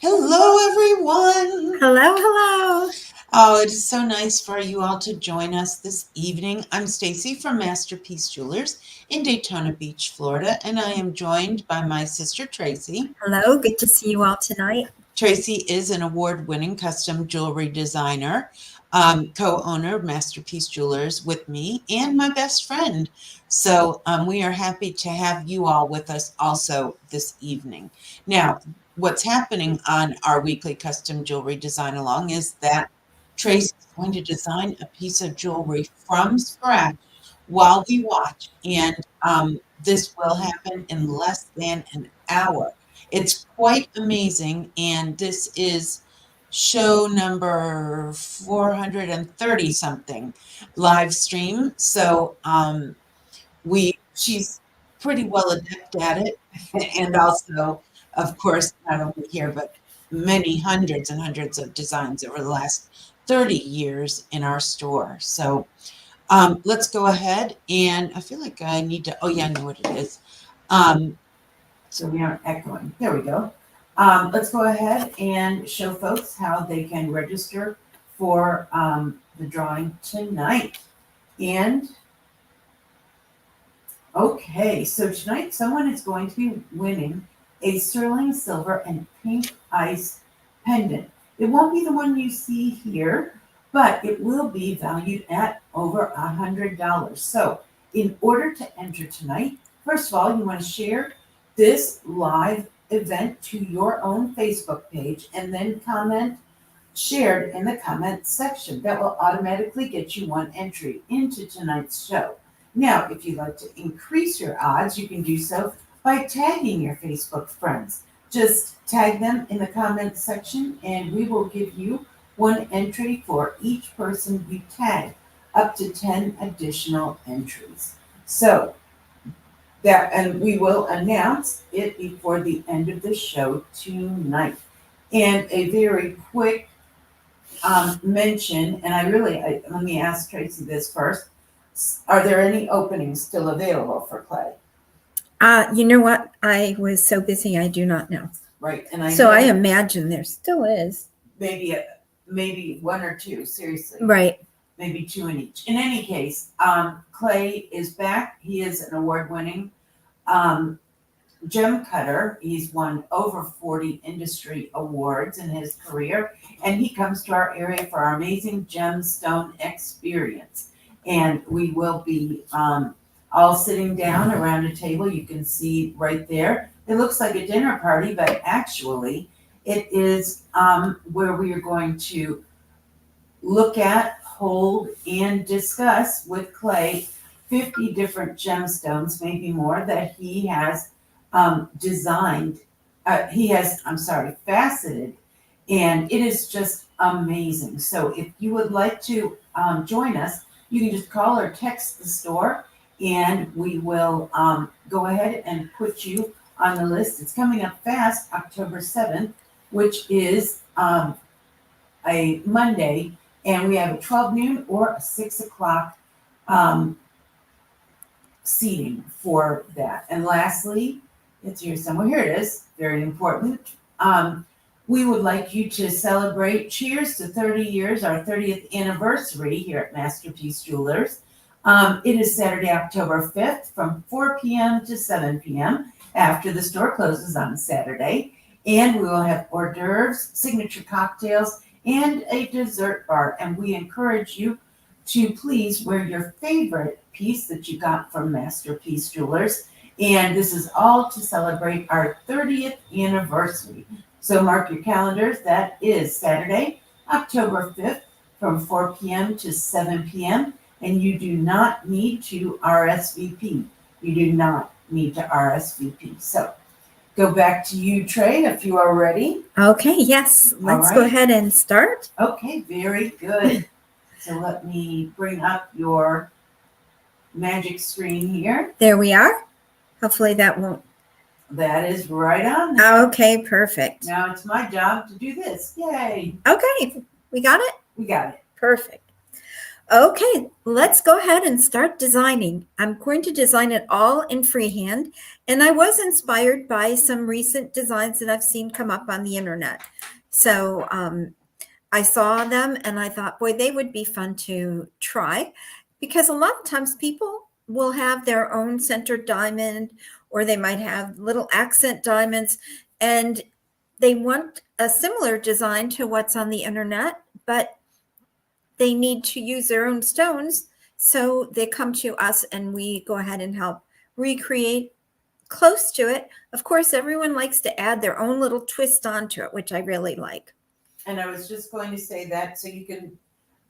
Hello, everyone. Hello, hello. Oh, it is so nice for you all to join us this evening. I'm Stacy from Masterpiece Jewelers in Daytona Beach, Florida, and I am joined by my sister Tracy. Hello, good to see you all tonight. Tracy is an award-winning custom jewelry designer, co-owner of Masterpiece Jewelers with me, and my best friend. So we are happy to have you all with us also this evening. Now, what's happening on our weekly custom jewelry design along is that Tracy is going to design a piece of jewelry from scratch while we watch, and this will happen in less than an hour. It's quite amazing, and this is show number 430 something live stream. So we she's pretty well adept at it, and also, of course, not only here but many hundreds and hundreds of designs over the last 30 years in our store. So let's go ahead, and I feel like I need to, oh yeah, I know what it is. Um, so we aren't echoing. There we go. Let's go ahead and show folks how they can register for the drawing tonight. And okay, so tonight someone is going to be winning a sterling silver and pink ice pendant. It won't be the one you see here, but it will be valued at over $100. So in order to enter tonight, first of all, you want to share this live event to your own Facebook page and then comment shared in the comment section. That will automatically get you one entry into tonight's show. Now, if you'd like to increase your odds, you can do so by tagging your Facebook friends. Just tag them in the comment section and we will give you one entry for each person you tag, up to 10 additional entries. So that, and we will announce it before the end of the show tonight. And a very quick mention, and let me ask Tracy this first. Are there any openings still available for clay? You know what? I was so busy, I do not know. Right, and I imagine there still is. maybe one or two, seriously. Right. Maybe two in each. In any case, Clay is back. He is an award-winning gem cutter. He's won over 40 industry awards in his career, and he comes to our area for our amazing gemstone experience. And we will be all sitting down around a table. You can see right there. It looks like a dinner party, but actually it is where we are going to look at, hold, and discuss with Clay 50 different gemstones, maybe more, that he has designed. Faceted, and it is just amazing. So if you would like to join us, you can just call or text the store, and we will go ahead and put you on the list. It's coming up fast, October 7th, which is a Monday, and we have a 12 noon or a 6 o'clock seating for that. And lastly, it's here somewhere. Here it is. Very important. We would like you to celebrate. Cheers to 30 years, our 30th anniversary here at Masterpiece Jewelers. It is Saturday, October 5th from 4 p.m. to 7 p.m. after the store closes on Saturday. And we will have hors d'oeuvres, signature cocktails, and a dessert bar. And we encourage you to please wear your favorite piece that you got from Masterpiece Jewelers. And this is all to celebrate our 30th anniversary. So mark your calendars. That is Saturday, October 5th from 4 p.m. to 7 p.m. And you do not need to RSVP. You do not need to RSVP. So go back to you, Trey, if you are ready. Okay, yes. Let's go ahead and start. Okay, very good. So let me bring up your magic screen here. There we are. Hopefully that won't. That is right on there. Okay, perfect. Now it's my job to do this. Yay. Okay, we got it? We got it. Perfect. Okay, let's go ahead and start designing. I'm going to design it all in freehand, and I was inspired by some recent designs that I've seen come up on the internet. So I saw them and I thought, boy, they would be fun to try, because a lot of times people will have their own centered diamond, or they might have little accent diamonds, and they want a similar design to what's on the internet, but they need to use their own stones. So they come to us and we go ahead and help recreate close to it. Of course, everyone likes to add their own little twist onto it, which I really like. And I was just going to say that so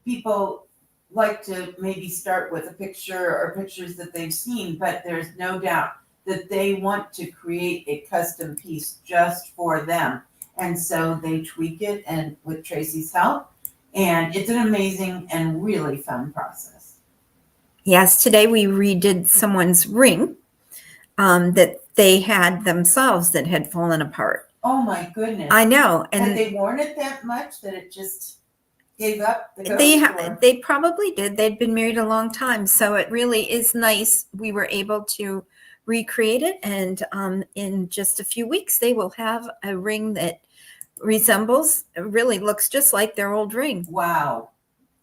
people like to maybe start with a picture or pictures that they've seen, but there's no doubt that they want to create a custom piece just for them. And so they tweak it, and with Tracy's help, and it's an amazing and really fun process. Yes, today we redid someone's ring that they had themselves that had fallen apart. Oh my goodness. I know. And had they worn it that much that it just gave up the ghost? They probably did. They'd been married a long time. So it really is nice. We were able to recreate it. And in just a few weeks, they will have a ring that really looks just like their old ring. Wow.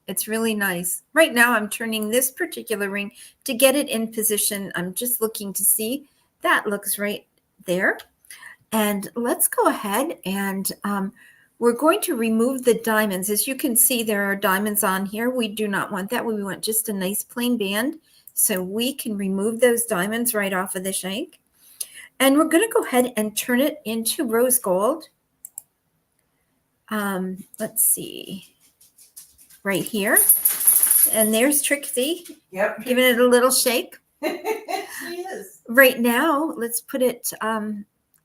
It's really nice. Right now, I'm turning this particular ring to get it in position. I'm just looking to see. That looks right there. And let's go ahead and we're going to remove the diamonds. As you can see, there are diamonds on here. We do not want that. We want just a nice plain band. So we can remove those diamonds right off of the shank. And we're going to go ahead and turn it into rose gold. Let's see. Right here. And there's Trixie. Yep. Giving it a little shake. She is. Right now, let's put it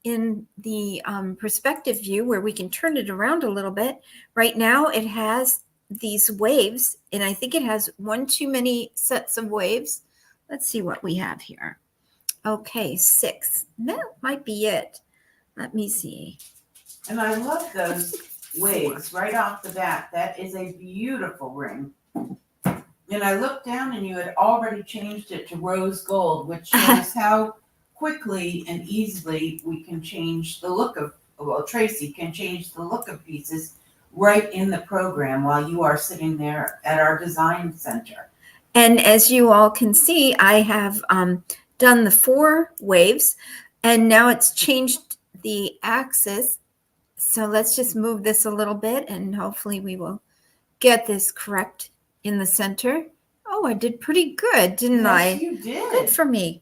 in the perspective view where we can turn it around a little bit. Right now, it has these waves, and I think it has one too many sets of waves. Let's see what we have here. Okay, 6. That might be it. Let me see. And I love those waves right off the bat. That is a beautiful ring. And I looked down and you had already changed it to rose gold, which shows how quickly and easily we can change the look of, well, Tracy can change the look of pieces right in the program while you are sitting there at our design center. And as you all can see, I have done the 4 waves, and now it's changed the axis. So let's just move this a little bit, and hopefully we will get this correct in the center. Oh, I did pretty good, didn't I? Yes, you did. Good for me.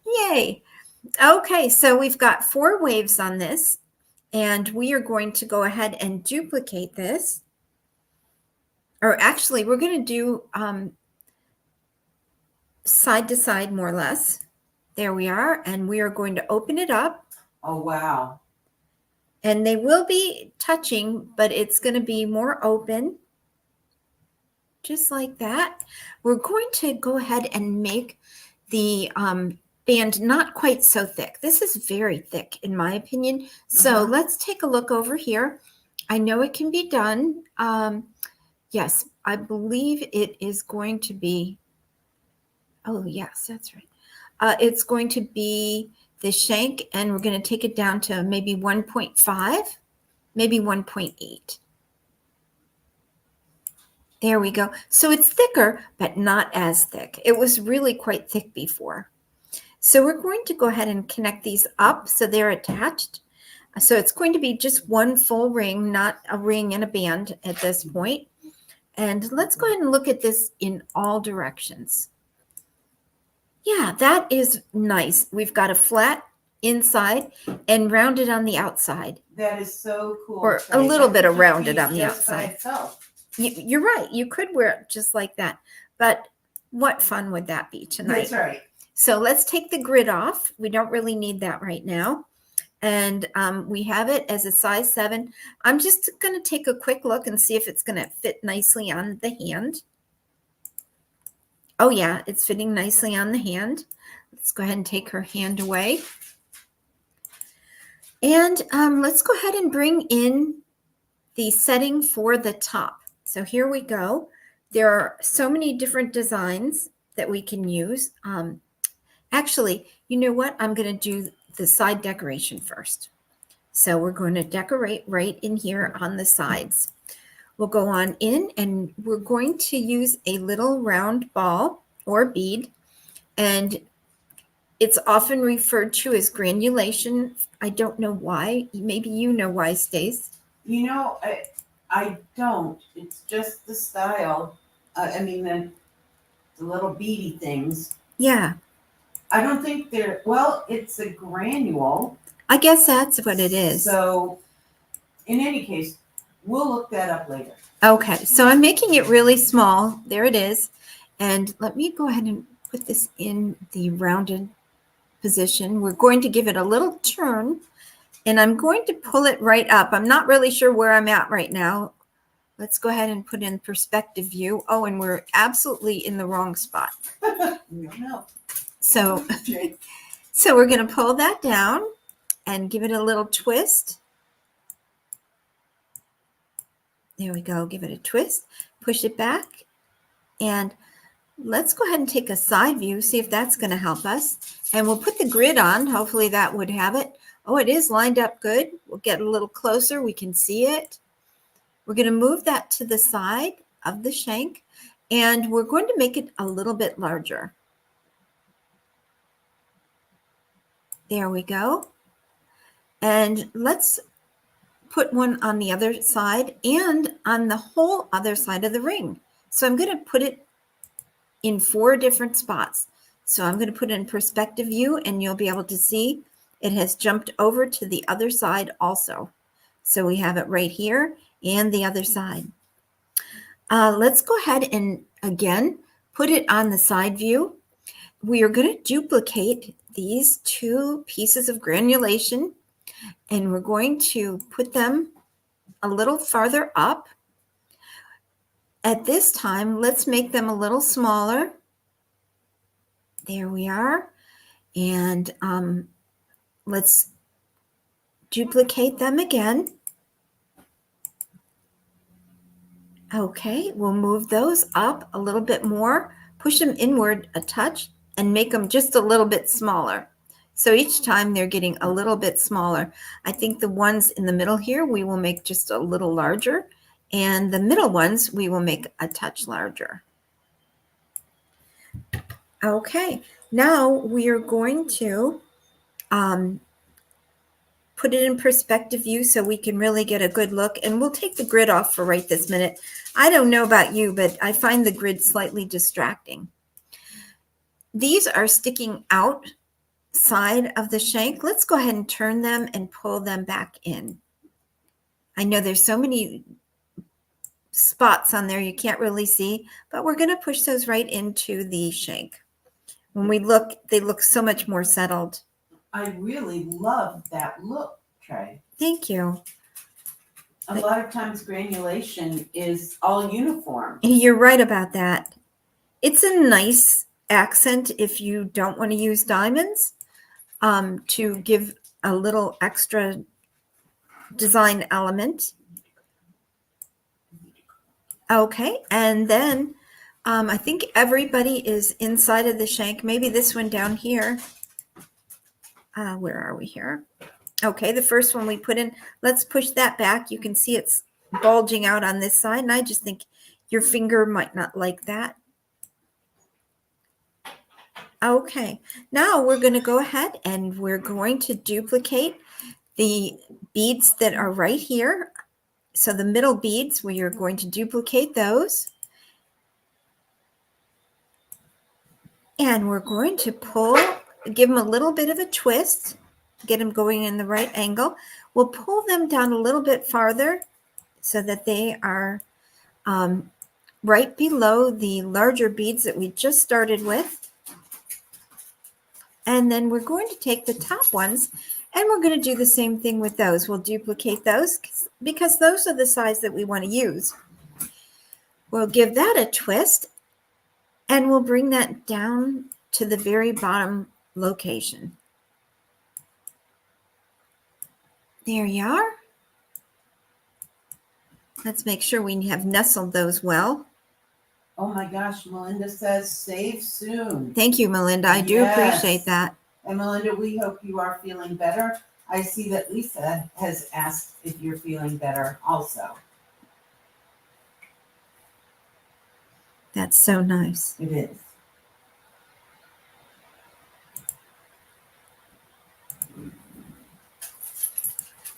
Yay. Okay, so we've got 4 waves on this, and we are going to go ahead and duplicate this. Or actually, we're going to do side to side, more or less. There we are, and we are going to open it up. Oh, wow. And they will be touching, but it's going to be more open. Just like that. We're going to go ahead and make the band not quite so thick. This is very thick, in my opinion. So let's take a look over here. I know it can be done. Yes, I believe it is going to be. Oh, yes, that's right. It's going to be the shank, and we're going to take it down to maybe 1.5, maybe 1.8. There we go. So it's thicker, but not as thick. It was really quite thick before. So we're going to go ahead and connect these up so they're attached. So it's going to be just one full ring, not a ring and a band at this point. And let's go ahead and look at this in all directions. Yeah, that is nice. We've got a flat inside and rounded on the outside. That is so cool. Or Tracy. a little bit of rounded on the outside. Itself. You're right. You could wear it just like that. But what fun would that be tonight? That's right. So let's take the grid off. We don't really need that right now. And we have it as a size 7. I'm just going to take a quick look and see if it's going to fit nicely on the hand. Oh, yeah, it's fitting nicely on the hand. Let's go ahead and take her hand away. And let's go ahead and bring in the setting for the top. So here we go. There are so many different designs that we can use. Actually, you know what? I'm going to do the side decoration first. So we're going to decorate right in here on the sides. We'll go on in and we're going to use a little round ball or bead, and it's often referred to as granulation. I don't know why. Maybe you know why, Stace. You know, I don't. It's just the style. I mean, the little beady things. Yeah, I don't think they're, well, it's a granule. I guess that's what it is. So, in any case, we'll look that up later. Okay, so I'm making it really small. There it is. And let me go ahead and put this in the rounded position. We're going to give it a little turn, and I'm going to pull it right up. I'm not really sure where I'm at right now. Let's go ahead and put in perspective view. Oh, and we're absolutely in the wrong spot. No. So, so we're going to pull that down and give it a little twist. There we go. Give it a twist. Push it back. And let's go ahead and take a side view, see if that's going to help us. And we'll put the grid on. Hopefully that would have it. Oh, it is lined up good. We'll get a little closer. We can see it. We're going to move that to the side of the shank, and we're going to make it a little bit larger. There we go. And let's put one on the other side and on the whole other side of the ring. So I'm going to put it in 4 different spots. So I'm going to put it in perspective view, and you'll be able to see it has jumped over to the other side also. So we have it right here and the other side. Let's go ahead and again put it on the side view. We are going to duplicate these 2 pieces of granulation, and we're going to put them a little farther up. At this time, let's make them a little smaller. There we are. And let's duplicate them again. Okay, we'll move those up a little bit more, push them inward a touch, and make them just a little bit smaller. So each time they're getting a little bit smaller. I think the ones in the middle here, we will make just a little larger, and the middle ones, we will make a touch larger. Okay, now we are going to put it in perspective view so we can really get a good look. And we'll take the grid off for right this minute. I don't know about you, but I find the grid slightly distracting. These are sticking outside of the shank. Let's go ahead and turn them and pull them back in. I know there's so many spots on there you can't really see, but we're going to push those right into the shank. When we look, they look so much more settled. I really love that look, Trey. Thank you. A lot of times granulation is all uniform. You're right about that. It's a nice accent if you don't want to use diamonds, to give a little extra design element. Okay, and then I think everybody is inside of the shank. Maybe this one down here. Where are we here? Okay, the first one we put in, let's push that back. You can see it's bulging out on this side, and I just think your finger might not like that. Okay, now we're going to go ahead and we're going to duplicate the beads that are right here. So the middle beads, we are going to duplicate those. And we're going to pull, give them a little bit of a twist, get them going in the right angle. We'll pull them down a little bit farther so that they are right below the larger beads that we just started with. And then we're going to take the top ones and we're going to do the same thing with those. We'll duplicate those because those are the size that we want to use. We'll give that a twist and we'll bring that down to the very bottom location. There you are. Let's make sure we have nestled those well. Oh my gosh, Melinda says save soon. Thank you, Melinda. I do appreciate that. And Melinda, we hope you are feeling better. I see that Lisa has asked if you're feeling better also. That's so nice. It is.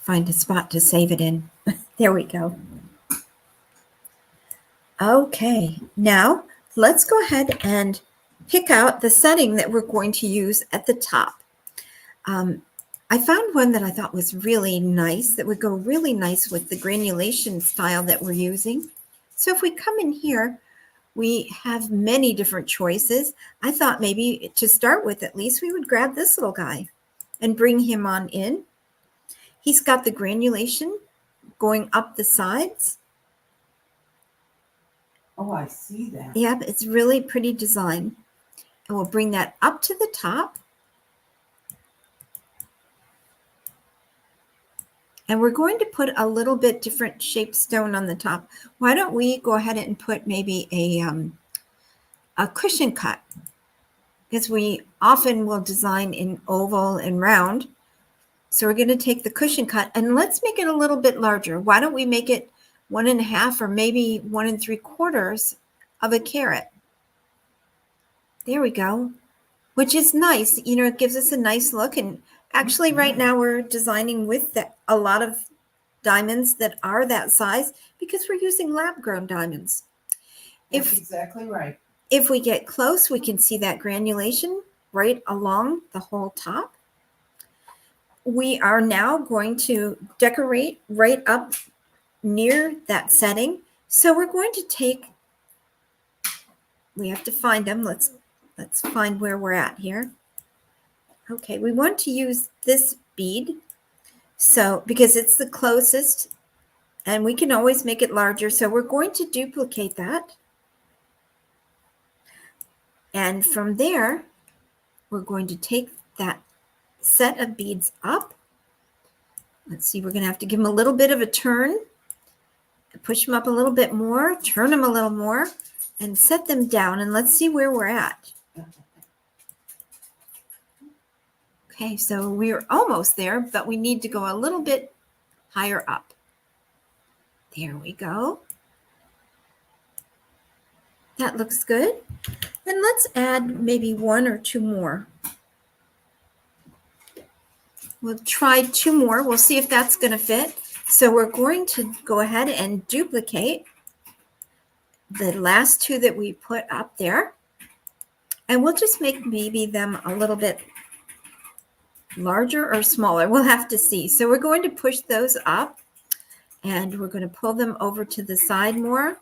Find a spot to save it in. There we go. Okay, now let's go ahead and pick out the setting that we're going to use at the top. I found one that I thought was really nice, that would go really nice with the granulation style that we're using. So if we come in here, we have many different choices. I thought maybe to start with, at least we would grab this little guy and bring him on in. He's got the granulation going up the sides. Oh, I see that. Yep, it's really pretty design. And we'll bring that up to the top. And we're going to put a little bit different shaped stone on the top. Why don't we go ahead and put maybe a cushion cut? Because we often will design in oval and round. So we're going to take the cushion cut and let's make it a little bit larger. Why don't we make it 1.5 or maybe 1 3/4 of a carat? There we go. Which is nice. You know, it gives us a nice look. And actually right now we're designing with a lot of diamonds that are that size because we're using lab-grown diamonds. That's exactly right. If we get close, we can see that granulation right along the whole top. We are now going to decorate right up near that setting. So we're going to take, we have to find them. Let's find where we're at here. Okay, we want to use this bead. So, because it's the closest and we can always make it larger. So we're going to duplicate that. And from there, we're going to take that set of beads up. Let's see, we're going to have to give them a little bit of a turn. Push them up a little bit more, turn them a little more, and set them down. And let's see where we're at. Okay, so we're almost there, but we need to go a little bit higher up. There we go. That looks good. And let's add maybe 1 or 2 more. We'll try 2 more. We'll see if that's going to fit. So we're going to go ahead and duplicate the last 2 that we put up there. And we'll just make maybe them a little bit larger or smaller. We'll have to see. So we're going to push those up and we're going to pull them over to the side more.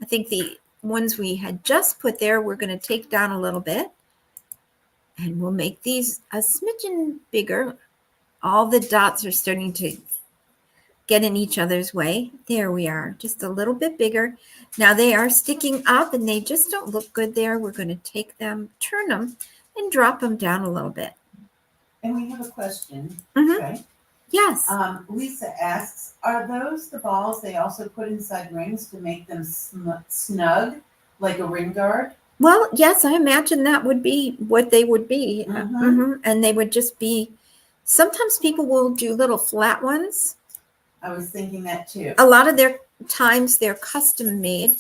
I think the ones we had just put there, we're going to take down a little bit. And we'll make these a smidgen bigger. All the dots are starting to get in each other's way. There we are, just a little bit bigger. Now they are sticking up and they just don't look good there. We're going to take them, turn them, and drop them down a little bit. And we have a question. Mm-hmm. Okay. Yes. Lisa asks, are those the balls they also put inside rings to make them snug, like a ring guard? Well, yes, I imagine that would be what they would be. Mm-hmm. Mm-hmm. And they would just be, sometimes people will do little flat ones. I was thinking that too. A lot of their times they're custom made,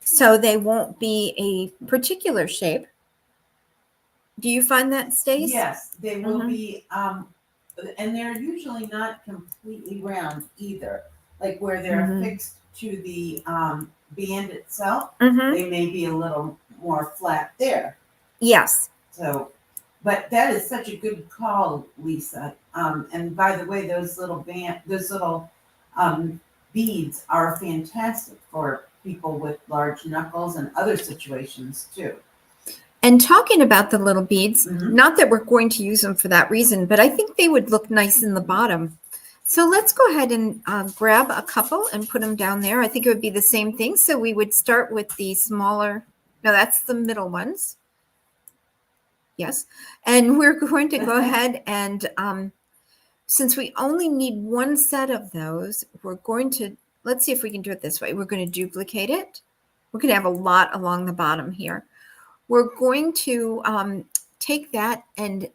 so they won't be a particular shape. Do you find that, Stace? Yes, they will be, and they're usually not completely round either. Like where they're fixed to the band itself, they may be a little more flat there. Yes. So, but that is such a good call, Lisa. And by the way, those little beads are fantastic for people with large knuckles and other situations too. And talking about the little beads, not that we're going to use them for that reason, but I think they would look nice in the bottom. So let's go ahead and grab a couple and put them down there. I think it would be the same thing. So we would start with the smaller, no, that's the middle ones. Yes. And we're going to go ahead and since we only need 1 set of those, we're going to, let's see if we can do it this way. We're going to duplicate it. We're going to have a lot along the bottom here. We're going to take that and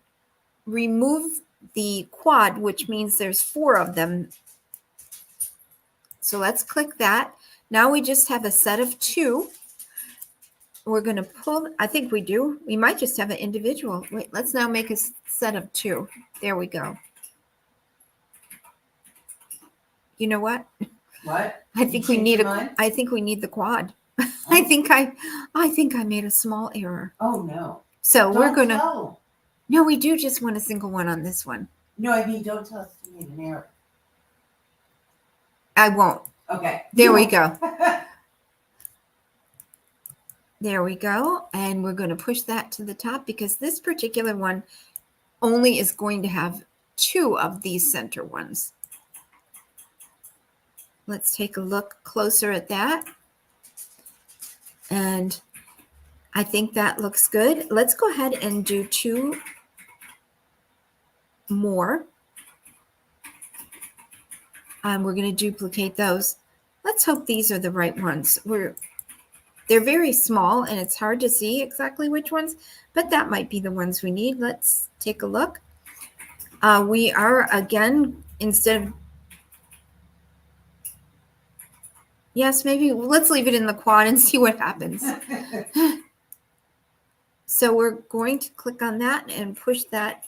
remove the quad, which means there's 4 of them. So let's click that. Now we just have a set of 2. We're going to pull, I think we do. We might just have an individual. Wait, let's now make a set of 2. There we go. You know what? What? I think we need the quad. Oh. I think I made a small error. Oh no. So we're going to, tell. no, we do just want a single one on this one. No, I mean, don't tell us you made an error. I won't. Okay. There we go. There we go. And we're going to push that to the top because this particular one only is going to have 2 of these center ones. Let's take a look closer at that. And I think that looks good. Let's go ahead and do 2 more. We're going to duplicate those. Let's hope these are the right ones. They're very small and it's hard to see exactly which ones, but that might be the ones we need. Let's take a look. We are again, instead of, yes, maybe let's leave it in the quad and see what happens. So we're going to click on that and push that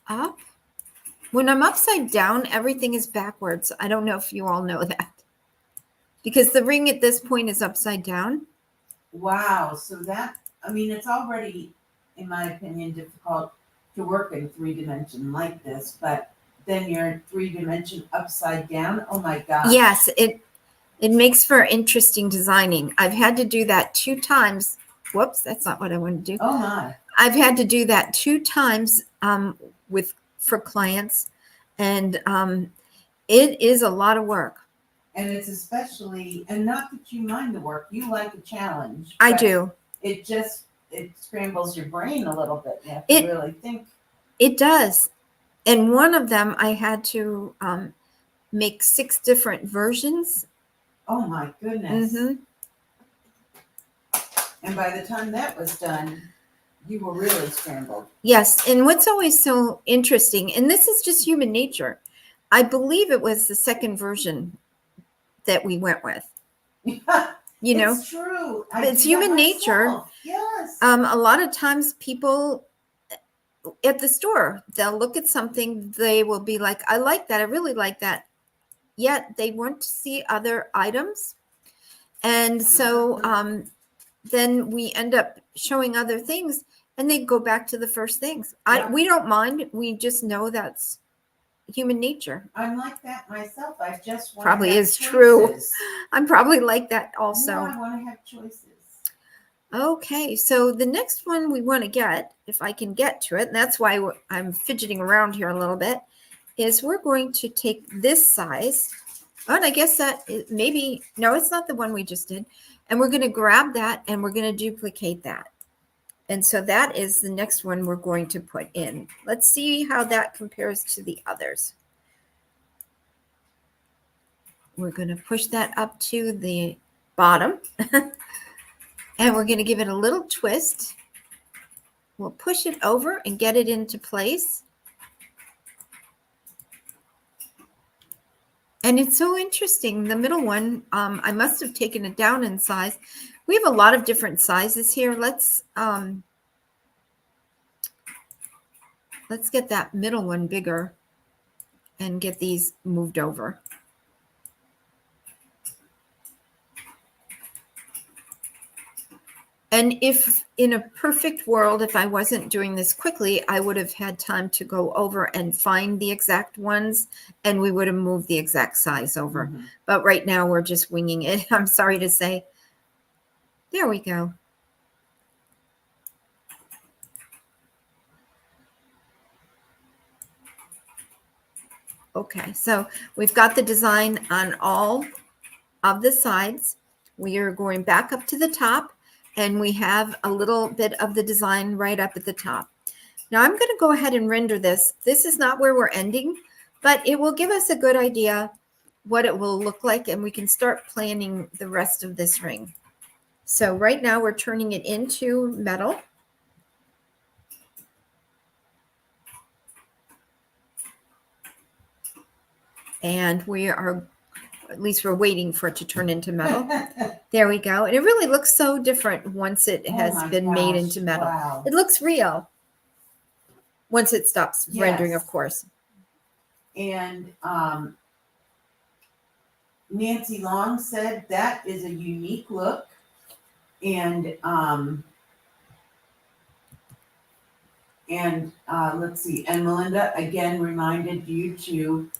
up. When I'm upside down, everything is backwards. I don't know if you all know that. Because the ring at this point is upside down. Wow. So that, I mean, it's already, in my opinion, difficult to work in 3-dimension like this, but then you're 3-dimension upside down. Oh my God. Yes, it makes for interesting designing. I've had to do that 2 times. Whoops, that's not what I want to do. Oh my. I've had to do that 2 times for clients, and it is a lot of work. And it's especially, and not that you mind the work, you like a challenge. I do. It scrambles your brain a little bit. You have to really think. It does. And one of them, I had to make 6 different versions. Oh my goodness. Mm-hmm. And by the time that was done, you were really scrambled. Yes. And what's always so interesting, and this is just human nature, I believe it was the second version that we went with. You know, it's true. It's human nature. Yes. A lot of times people at the store, they'll look at something, they will be like, I like that. I really like that. Yet they want to see other items. And so then we end up showing other things and they go back to the first things. Yeah. We don't mind. We just know that's human nature. I'm like that myself. I just want Probably to have is choices. true. I'm probably like that also. No, I want to have choices. Okay, so the next one we want to get, if I can get to it, and that's why I'm fidgeting around here a little bit, is we're going to take this size. Oh, and I guess that maybe, no, it's not the one we just did. And we're going to grab that and we're going to duplicate that. And so that is the next one we're going to put in. Let's see how that compares to the others. We're going to push that up to the bottom. And we're going to give it a little twist. We'll push it over and get it into place. And it's so interesting. The middle one, I must have taken it down in size. We have a lot of different sizes here. Let's get that middle one bigger and get these moved over. And if in a perfect world, if I wasn't doing this quickly, I would have had time to go over and find the exact ones and we would have moved the exact size over. Mm-hmm. But right now we're just winging it. I'm sorry to say. There we go. Okay, so we've got the design on all of the sides. We are going back up to the top and we have a little bit of the design right up at the top. Now I'm going to go ahead and render this. This is not where we're ending, but it will give us a good idea what it will look like and we can start planning the rest of this ring. So right now we're turning it into metal. And we are, at least we're waiting for it to turn into metal. There we go. And it really looks so different once it has been made into metal. Wow. It looks real. Once it stops rendering, of course. And Nancy Long said that is a unique look. And let's see. And Melinda again reminded you to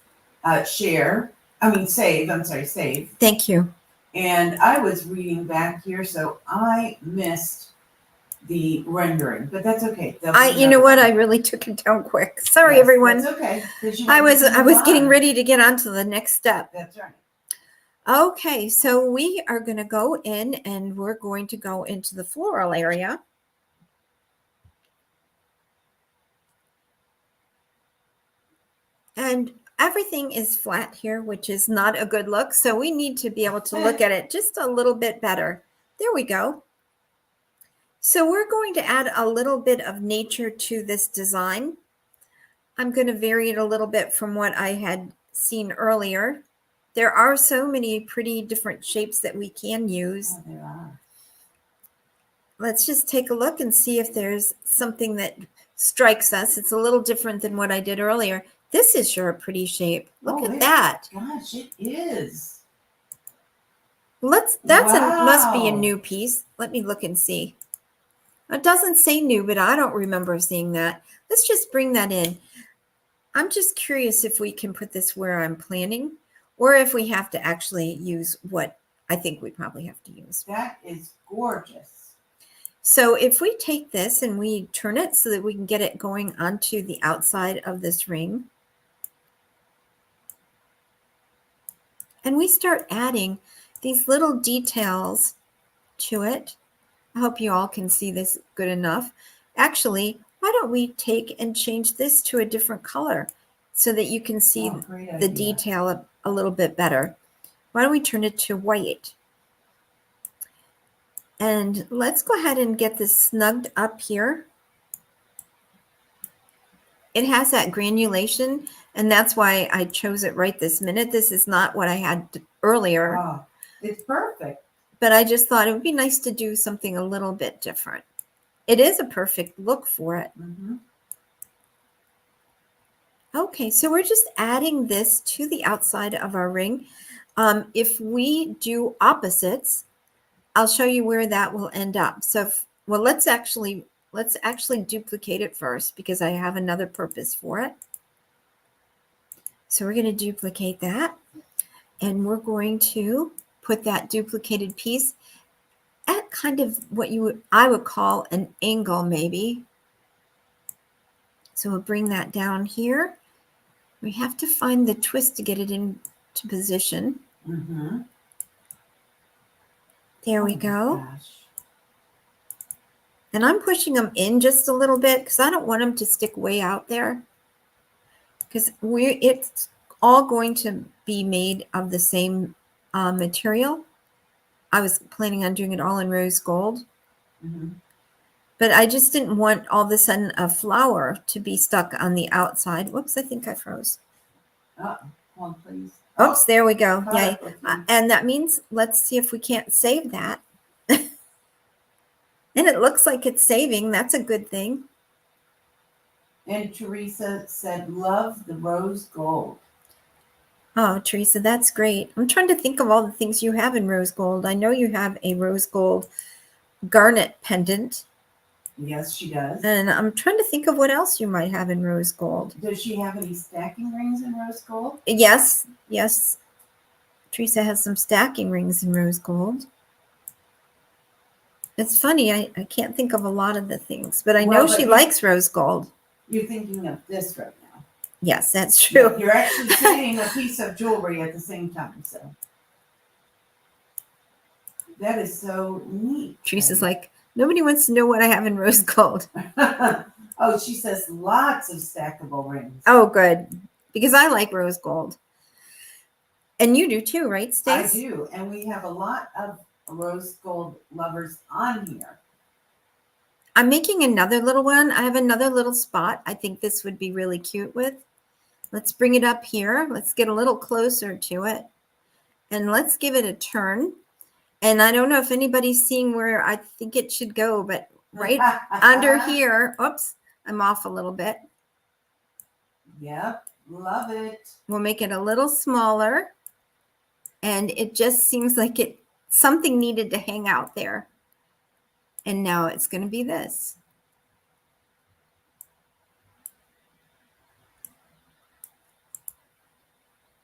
save. I'm sorry, save. Thank you. And I was reading back here, so I missed the rendering, but that's okay. You know what? I really took it down quick. Sorry, everyone. That's okay. I was getting ready to get on to the next step. That's right. Okay, so we are going to go in and we're going to go into the floral area. And everything is flat here, which is not a good look. So we need to be able to look at it just a little bit better. There we go. So we're going to add a little bit of nature to this design. I'm going to vary it a little bit from what I had seen earlier. There are so many pretty different shapes that we can use. Oh, there are. Let's just take a look and see if there's something that strikes us. It's a little different than what I did earlier. This is sure a pretty shape. Look at that. Gosh, it is. Must be a new piece. Let me look and see. It doesn't say new, but I don't remember seeing that. Let's just bring that in. I'm just curious if we can put this where I'm planning or if we have to actually use what I think we probably have to use. That is gorgeous. So if we take this and we turn it so that we can get it going onto the outside of this ring, and we start adding these little details to it. I hope you all can see this good enough. Actually, why don't we take and change this to a different color so that you can see the detail a little bit better. Why don't we turn it to white? And let's go ahead and get this snugged up here. It has that granulation, and that's why I chose it right this minute. This is not what I had earlier. Oh, it's perfect. But I just thought it would be nice to do something a little bit different. It is a perfect look for it. Mm-hmm. Okay, so we're just adding this to the outside of our ring. If we do opposites, I'll show you where that will end up. So, let's actually duplicate it first because I have another purpose for it. So we're going to duplicate that, and we're going to put that duplicated piece at kind of what I would call an angle, maybe. So we'll bring that down here. We have to find the twist to get it into position. Mm-hmm. There we go. Gosh. And I'm pushing them in just a little bit because I don't want them to stick way out there. Because it's all going to be made of the same material. I was planning on doing it all in rose gold. Mm-hmm. But I just didn't want all of a sudden a flower to be stuck on the outside. Whoops, I think I froze. Oh, hold on, please. Oops, there we go. Yay. Okay. And that means, let's see if we can't save that. And it looks like it's saving. That's a good thing. And Teresa said, love the rose gold. Oh, Teresa, that's great. I'm trying to think of all the things you have in rose gold. I know you have a rose gold garnet pendant. Yes, she does. And I'm trying to think of what else you might have in rose gold. Does she have any stacking rings in rose gold? Yes. Teresa has some stacking rings in rose gold. It's funny, I can't think of a lot of the things, but I know she likes rose gold. You're thinking of this right now. Yes, that's true. You're actually saying a piece of jewelry at the same time, so. That is so neat. Teresa's like, nobody wants to know what I have in rose gold. Oh, she says lots of stackable rings. Oh, good. Because I like rose gold. And you do too, right, Stacy? I do. And we have a lot of rose gold lovers on here. I'm making another little one. I have another little spot I think this would be really cute with. Let's bring it up here. Let's get a little closer to it. And let's give it a turn. And I don't know if anybody's seeing where I think it should go, but right under here, oops, I'm off a little bit. Yep, love it. We'll make it a little smaller. And it just seems like something needed to hang out there. And now it's going to be this.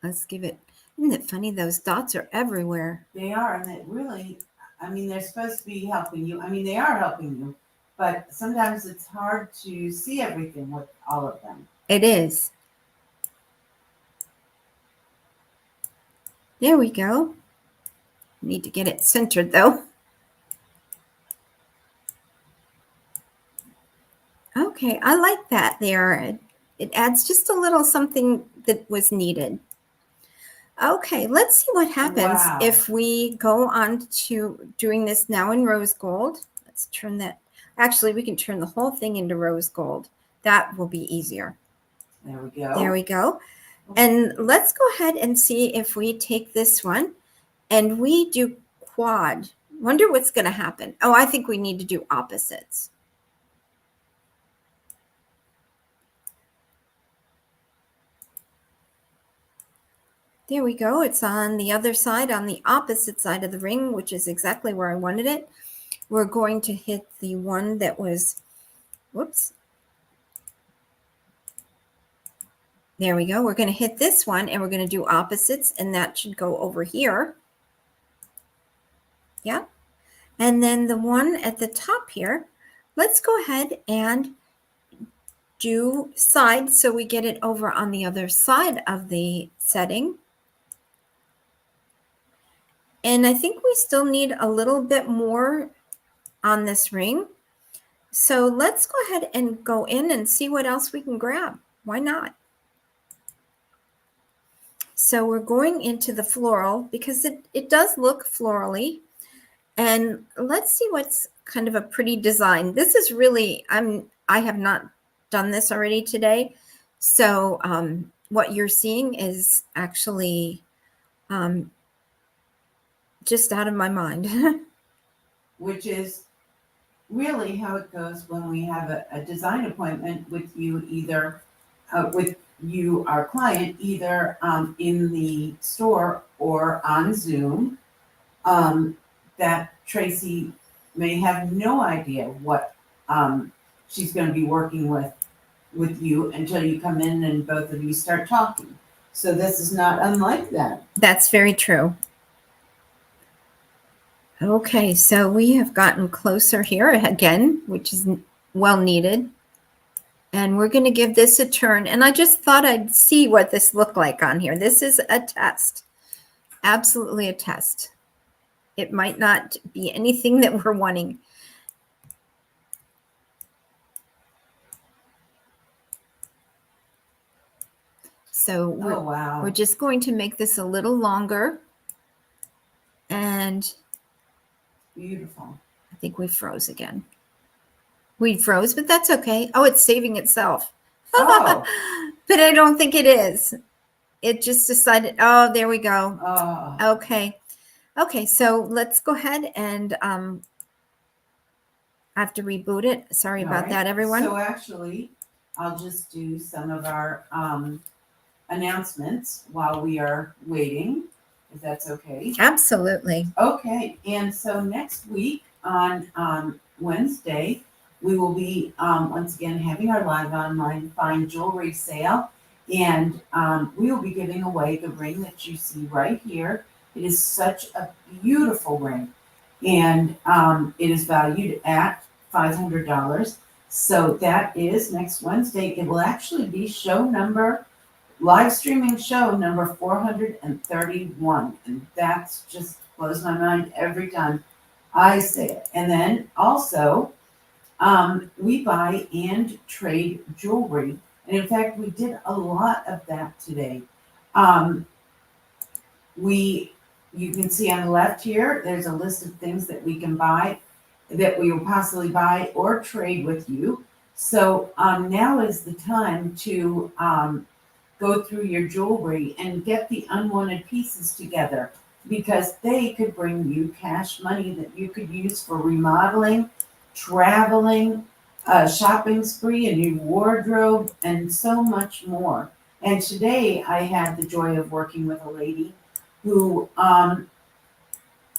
Let's give it, isn't it funny? Those dots are everywhere. They are, and it really, I mean, they're supposed to be helping you. I mean, they are helping you, but sometimes it's hard to see everything with all of them. It is. There we go. Need to get it centered though. Okay, I like that there. It adds just a little something that was needed. Okay, let's see what happens if we go on to doing this now in rose gold. Let's turn that. Actually, we can turn the whole thing into rose gold. That will be easier. There we go. There we go. And let's go ahead and see if we take this one and we do quad. Wonder what's going to happen. Oh, I think we need to do opposites. There we go. It's on the other side, on the opposite side of the ring, which is exactly where I wanted it. We're going to hit the one that was, whoops. There we go. We're going to hit this one and we're going to do opposites, and that should go over here. Yeah. And then the one at the top here, let's go ahead and do sides so we get it over on the other side of the setting. And I think we still need a little bit more on this ring. So let's go ahead and go in and see what else we can grab. Why not? So we're going into the floral because it does look florally. And let's see what's kind of a pretty design. This is really, I have not done this already today. So what you're seeing is actually just out of my mind. Which is really how it goes when we have a design appointment with you, either with you, our client, either in the store or on Zoom. That Tracy may have no idea what she's going to be working with you until you come in and both of you start talking. So this is not unlike that. That's very true. Okay, so we have gotten closer here again, which is well needed. And we're going to give this a turn. And I just thought I'd see what this looked like on here. This is a test. Absolutely a test. It might not be anything that we're wanting. So we're just going to make this a little longer. And beautiful. I think we froze again. We froze, but that's okay. Oh, it's saving itself. Oh. But I don't think it is. It just decided, oh, there we go. Oh. Okay. Okay, so let's go ahead and I have to reboot it. Sorry about that, everyone. So actually, I'll just do some of our announcements while we are waiting, if that's okay. Absolutely. Okay, and so next week on Wednesday, we will be once again having our live online fine jewelry sale, and we will be giving away the ring that you see right here. It is such a beautiful ring, and it is valued at $500. So that is next Wednesday. It will actually be live streaming show number 431. And that's just blows my mind every time I say it. And then also, we buy and trade jewelry. And in fact, we did a lot of that today. We you can see on the left here, there's a list of things that we can buy, that we will possibly buy or trade with you. So now is the time to go through your jewelry and get the unwanted pieces together, because they could bring you cash money that you could use for remodeling, traveling, a shopping spree, a new wardrobe, and so much more. And today I had the joy of working with a lady who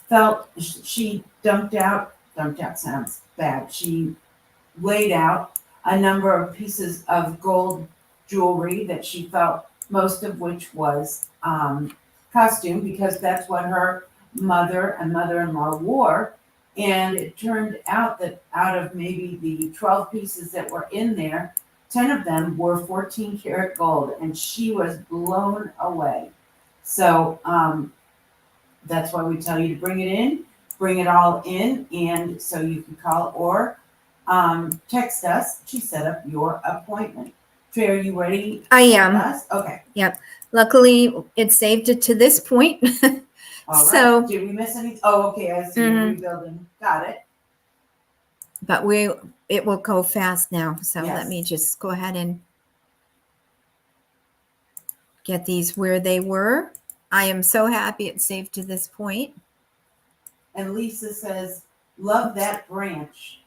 felt she dumped out sounds bad. She laid out a number of pieces of gold jewelry that she felt, most of which was costume, because that's what her mother and mother-in-law wore. And it turned out that out of maybe the 12 pieces that were in there, 10 of them were 14 karat gold, and she was blown away. So that's why we tell you to bring it all in, and so you can call or text us to set up your appointment. Trey, are you ready? I am. Us? Okay. Yep. Luckily, it saved it to this point. All right. So, Did we miss anything? Oh, okay. I see you're rebuilding. Got it. but it will go fast now. So Yes. let me just go ahead and get these where they were. I am so happy it saved to this point. And Lisa says, love that branch.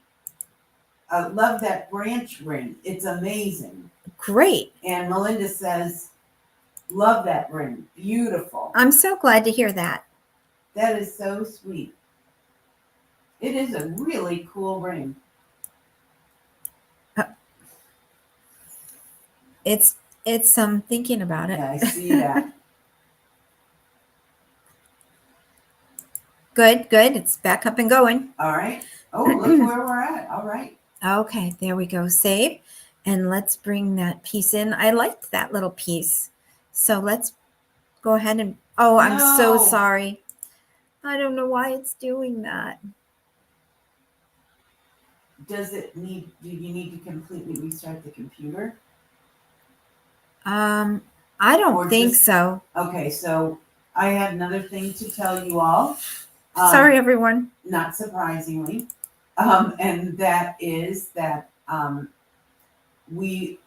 Love that branch ring. It's amazing. Great. And Melinda says, love that ring. Beautiful. I'm so glad to hear that. That is so sweet. It is a really cool ring. It's thinking about it. Yeah, I see that. Good. It's back up and going. All right. Oh, look where we're at. All right. Okay, there we go. Save. And let's bring that piece in. I liked that little piece. So let's go ahead and, oh, I'm so No. sorry. I don't know why it's doing that. Do you need to completely restart the computer? I don't Or think just- so. Okay, so I have another thing to tell you all. Sorry, everyone. Not surprisingly. And that is that we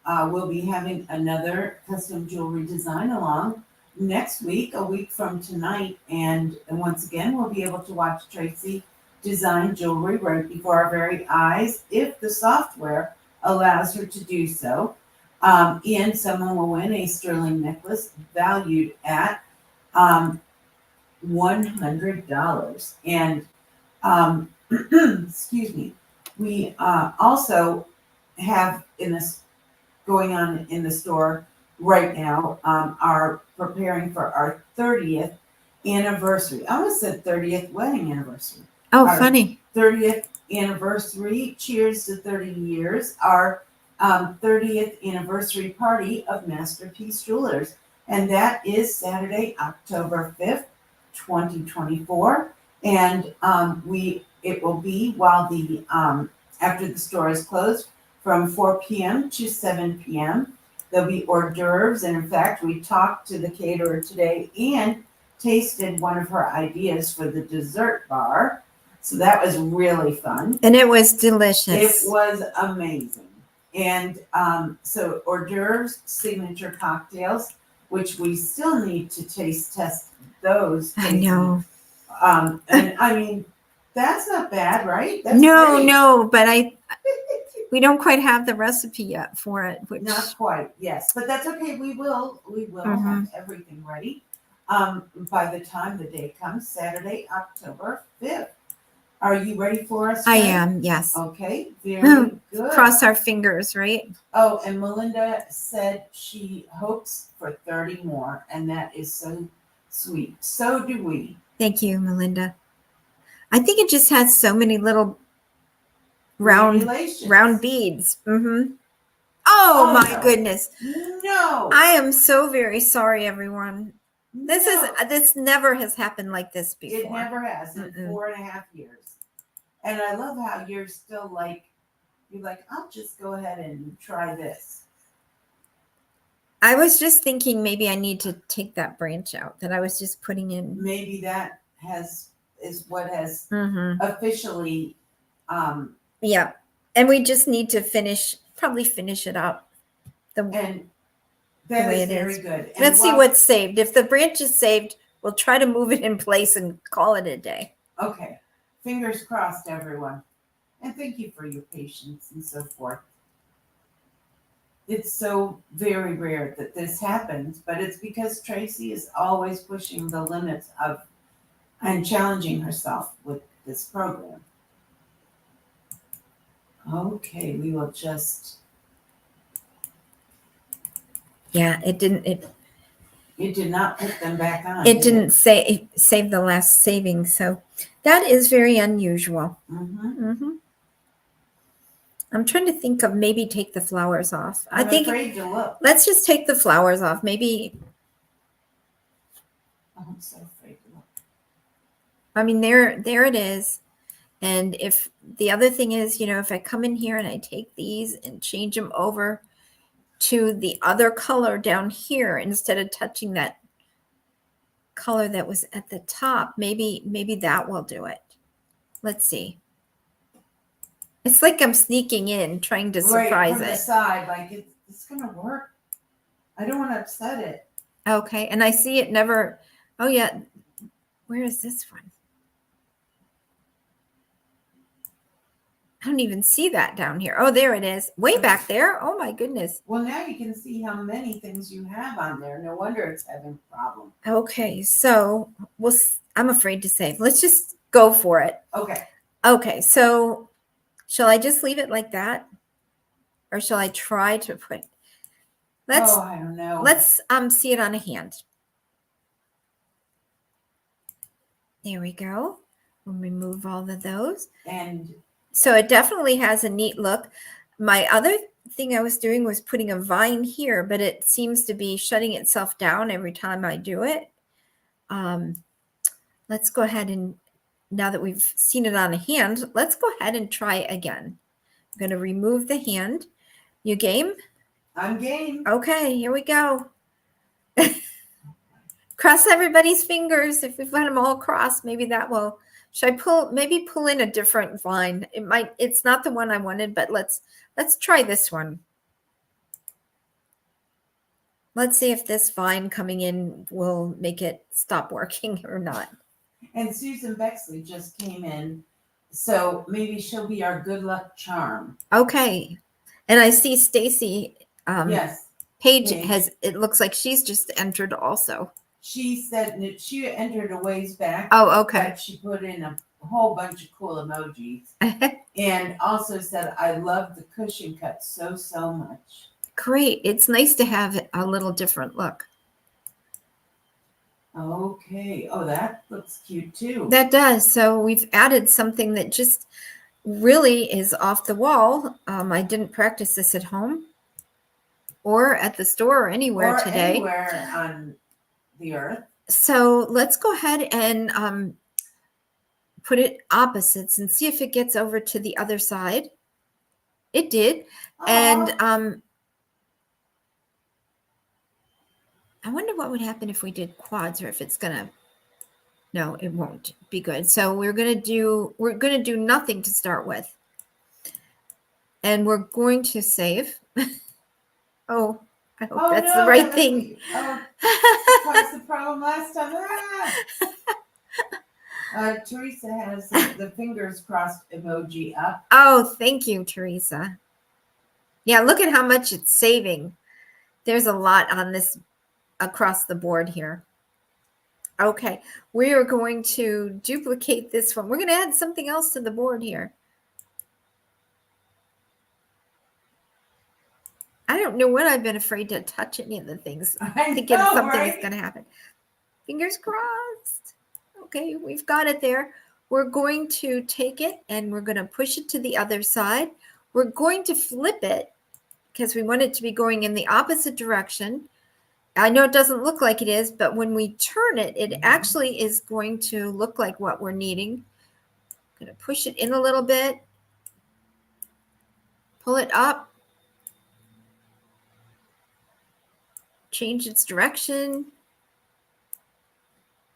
will be having another custom jewelry design along next week, a week from tonight. And once again, we'll be able to watch Tracy design jewelry right before our very eyes, if the software allows her to do so. And someone will win a sterling necklace valued at $100. And excuse me, we also have going on in the store right now, are preparing for our 30th anniversary. I almost said 30th wedding anniversary. Oh, Our funny. 30th anniversary. Cheers to 30 years. Our 30th anniversary party of Masterpiece Jewelers. And that is Saturday, October 5th, 2024. And it will be while the after the store is closed, from 4 p.m. to 7 p.m. There'll be hors d'oeuvres. And in fact, we talked to the caterer today and tasted one of her ideas for the dessert bar. So that was really fun. And it was delicious. It was amazing. And so hors d'oeuvres, signature cocktails, which we still need to taste test those. I know. And I mean, that's not bad, right? That's No, great. no, but we don't quite have the recipe yet for it. Which, Not quite, yes, but that's okay. We will have everything ready by the time the day comes, Saturday, October 5th. Are you ready for us? I Fran? am, yes. Okay, very good. Cross our fingers, right? Oh, and Melinda said she hopes for 30 more, and that is so sweet. So do we. Thank you, Melinda. I think it just has so many little round beads. Oh my no. goodness. No. I am so very sorry, everyone. This never has happened like this before. It never has in 4.5 years. And I love how you're still you're like, I'll just go ahead and try this. I was just thinking maybe I need to take that branch out that I was just putting in. Maybe that is what has Mm-hmm. officially, Yeah. And we just need to probably finish it up and that way is it very is. good. And Let's see what's saved. If the branch is saved, we'll try to move it in place and call it a day. Okay. Fingers crossed, everyone. And thank you for your patience and so forth. It's so very rare that this happens, but it's because Tracy is always pushing the limits of and challenging herself with this program. Okay, we will just. Yeah, it didn't. It did not put them back on. It didn't save the last saving, so that is very unusual. Mm-hmm. Mm-hmm. I'm trying to think of maybe take the flowers off. I'm afraid to look. Let's just take the flowers off. Maybe. Oh, I'm so afraid to look. I mean, there it is. And if the other thing is, if I come in here and I take these and change them over to the other color down here instead of touching that color that was at the top, maybe that will do it. Let's see. It's like I'm sneaking in, trying to surprise from the side, like it's gonna work. I don't want to upset it. Okay, and I see it never. Oh yeah, where is this one? I don't even see that down here. Oh, there it is, way back there. Oh my goodness. Well, now you can see how many things you have on there. No wonder it's having a problem. Okay, so I'm afraid to save. Let's just go for it. Okay. Okay, so shall I just leave it like that, or shall I try to put? I don't know. Let's see it on a hand. There we go. We'll remove all of those. And so it definitely has a neat look. My other thing I was doing was putting a vine here, but it seems to be shutting itself down every time I do it. Let's go ahead and, now that we've seen it on a hand, let's go ahead and try again. I'm going to remove the hand. You game? I'm game. Okay, here we go. Cross everybody's fingers. If we've got them all crossed, maybe that will. Should I maybe pull in a different vine? It's not the one I wanted, but let's try this one. Let's see if this vine coming in will make it stop working or not. And Susan Bexley just came in, so maybe she'll be our good luck charm. Okay. And I see Stacy. Yes. Paige has, it looks like she's just entered also. She said that she entered a ways back. Oh, okay. But she put in a whole bunch of cool emojis. And also said, I love the cushion cut so much. Great. It's nice to have a little different look. Okay. Oh, that looks cute too. That does. So we've added something that just really is off the wall. I didn't practice this at home or at the store or anywhere today. Anywhere on the earth. So let's go ahead and put it opposites and see if it gets over to the other side. It did. Aww. And I wonder what would happen if we did quads, or if it's gonna. No, it won't be good. So we're gonna do nothing to start with, and we're going to save. Oh, I hope that's the right thing. That was the problem last time. Teresa has the fingers crossed emoji up. Oh, thank you, Teresa. Yeah, look at how much it's saving. There's a lot on this across the board here. Okay, we are going to duplicate this one. We're going to add something else to the board here. I don't know what I've been afraid to touch any of the things. Thinking something is going to happen. Fingers crossed. Okay, we've got it there. We're going to take it and we're going to push it to the other side. We're going to flip it because we want it to be going in the opposite direction. I know it doesn't look like it is, but when we turn it, it actually is going to look like what we're needing. I'm going to push it in a little bit. Pull it up. change its direction.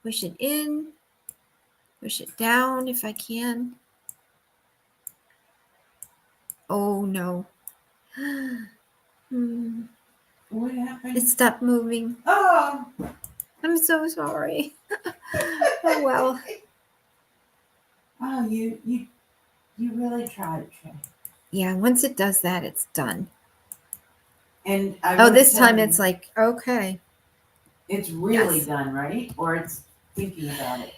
Push it in. Push it down if I can. Oh no. What happened? It stopped moving. Oh. I'm so sorry. Oh well. Oh, you really tried, Trey. Yeah, once it does that, it's done. And I Oh, would this tell time you, it's like, okay. it's really Yes. done, right? Or it's thinking about it.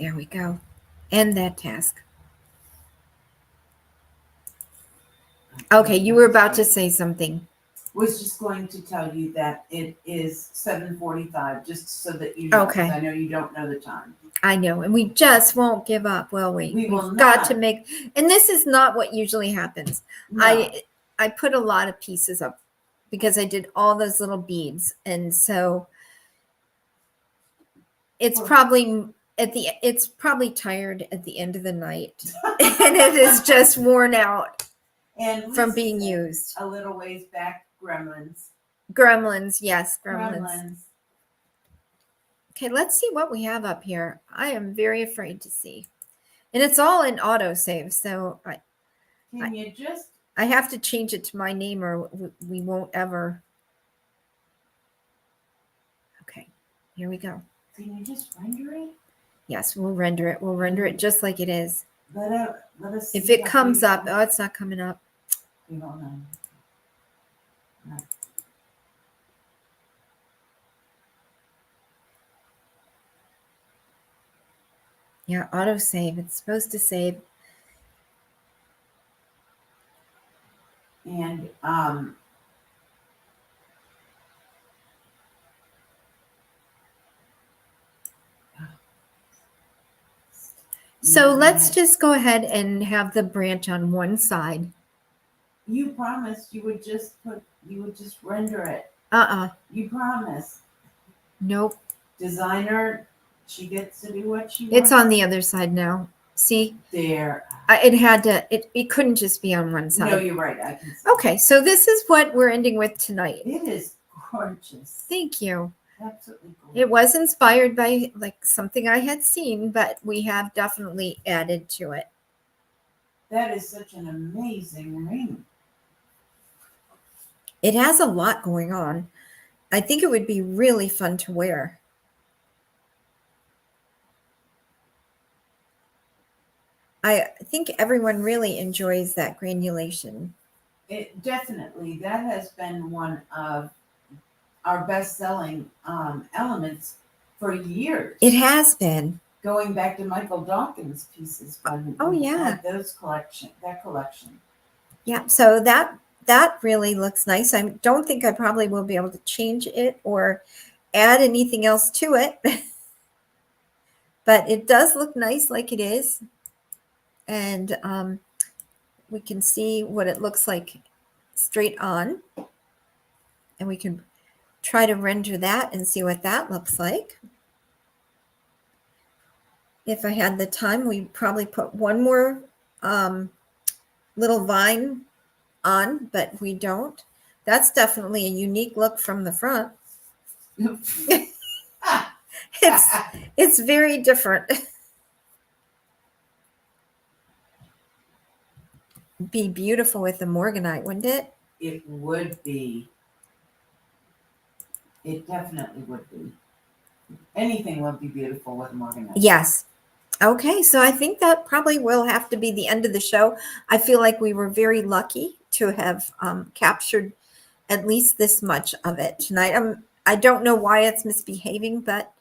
There we go. End that task. Okay, you were about to say something. Was just going to tell you that it is 7:45, just so that you know. Okay. I know you don't know the time. I know, and we just won't give up, will we? We will We've got not. to make, and this is not what usually happens. No. I put a lot of pieces up because I did all those little beads, and so it's probably tired at the end of the night, and it is just worn out And from Lisa being said used. a little ways back, gremlins. Gremlins, yes, gremlins. Okay, let's see what we have up here. I am very afraid to see. And it's all in autosave, so Can you just... I have to change it to my name or we won't ever. Okay, here we go. Can you just render it? Yes, we'll render it. We'll render it just like it is. Let us If see it how comes up, beautiful- oh, it's not coming up. Hold on. No. Yeah, autosave. It's supposed to save. And so let's just go ahead and have the branch on one side. You promised you would just render it. You promised. Nope. Designer, she gets to do what she wants. It's on the other side now. See? There. It had to, it couldn't just be on one side. No, you're right. I can see. Okay, so this is what we're ending with tonight. It is gorgeous. Thank you. Absolutely gorgeous. It was inspired by like something I had seen, but we have definitely added to it. That is such an amazing ring. It has a lot going on. I think it would be really fun to wear. I think everyone really enjoys that granulation. It definitely, that has been one of our best-selling elements for years. It has been. Going back to Michael Dawkins' pieces when we had that collection. Yeah, so that really looks nice. I don't think I probably will be able to change it or add anything else to it. But it does look nice like it is. And we can see what it looks like straight on. And we can try to render that and see what that looks like. If I had the time, we'd probably put one more little vine on, but we don't. That's definitely a unique look from the front. It's very different. Be beautiful with the morganite, wouldn't it? It would be. It definitely would be. Anything would be beautiful with morganite. Yes. Okay, so I think that probably will have to be the end of the show. I feel like we were very lucky to have captured at least this much of it tonight. I don't know why it's misbehaving, but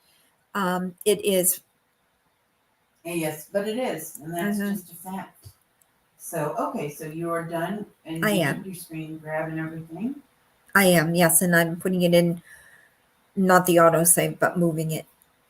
it is. Yes, but it is, and that's just a fact. So, okay, so you are done, and I you am. did your screen grab and everything? I am, yes, and I'm putting it in, not the autosave, but moving it.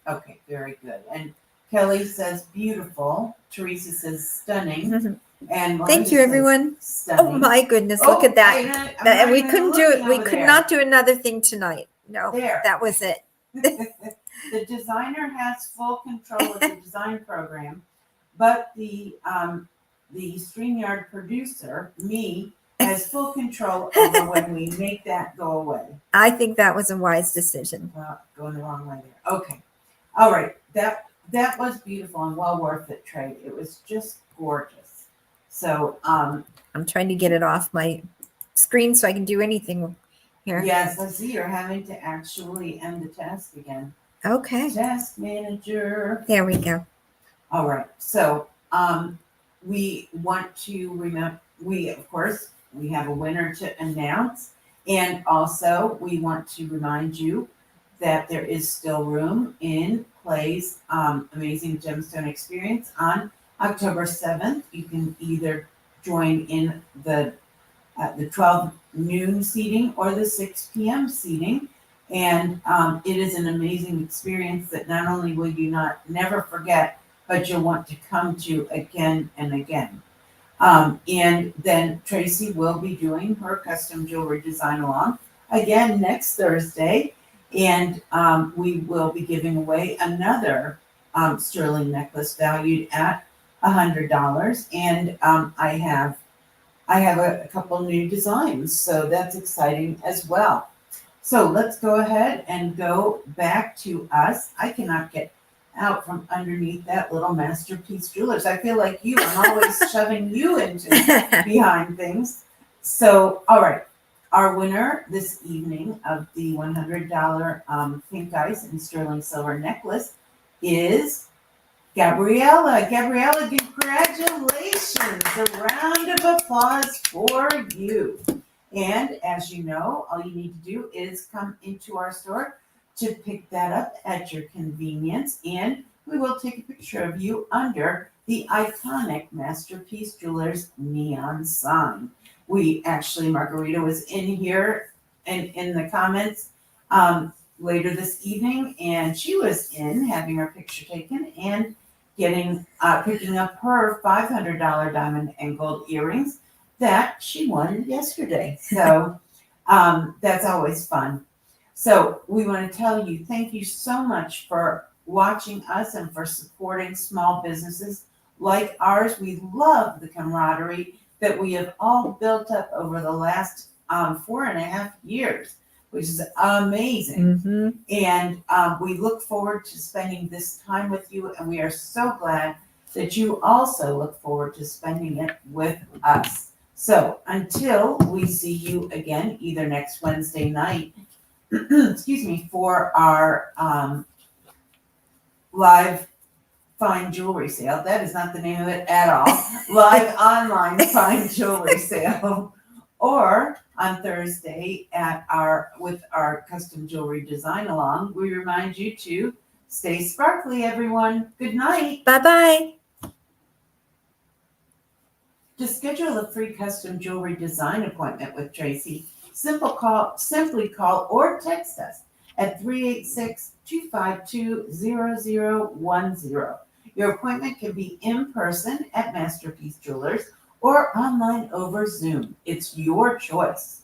Okay, very good. And Kelly says beautiful. Teresa says stunning. And thank you, everyone. Oh my goodness, look at that. And we couldn't do it. We could not do another thing tonight. No, that was it. The designer has full control of the design program, but the StreamYard producer, me, has full control over when we make that go away. I think that was a wise decision. Going the wrong way there. Okay. All right. That was beautiful and well worth it, Trey. It was just gorgeous. So I'm trying to get it off my screen so I can do anything here. yes, I see you're having to actually end the task again. Okay. Task manager. There we go. All right. So we want to remember, of course, we have a winner to announce. And also we want to remind you that there is still room in Clay's Amazing Gemstone Experience on October 7th. You can either join in the 12 noon seating or the 6 p.m. seating. And it is an amazing experience that not only will you never forget, but you'll want to come to again and again. And then Tracy will be doing her custom jewelry design along again next Thursday. And we will be giving away another sterling necklace valued at $100. And I have a couple new designs, so that's exciting as well. So let's go ahead and go back to us. I cannot get out from underneath that little Masterpiece Jewelers. I feel like you. I'm always shoving you into behind things. So, all right. Our winner this evening of the $100 pink ice and sterling silver necklace is Gabriella. Gabriella, congratulations. A round of applause for you. And as you know, all you need to do is come into our store to pick that up at your convenience, and we will take a picture of you under the iconic Masterpiece Jewelers neon sign. We actually, Margarita was in here and in the comments later this evening, and she was in having her picture taken and picking up her $500 diamond and gold earrings that she won yesterday. So that's always fun. So we want to tell you, thank you so much for watching us and for supporting small businesses like ours. We love the camaraderie that we have all built up over the last 4.5 years, which is amazing. Mm-hmm. And we look forward to spending this time with you. And we are so glad that you also look forward to spending it with us. So until we see you again, either next Wednesday night, excuse me, for our live fine jewelry sale. That is not the name of it at all. Live online fine jewelry sale. Or on Thursday with our custom jewelry design along, we remind you to stay sparkly, everyone. Good night. Bye-bye. To schedule a free custom jewelry design appointment with Tracy, simply call or text us at 386-252-0010. Your appointment can be in person at Masterpiece Jewelers or online over Zoom. It's your choice.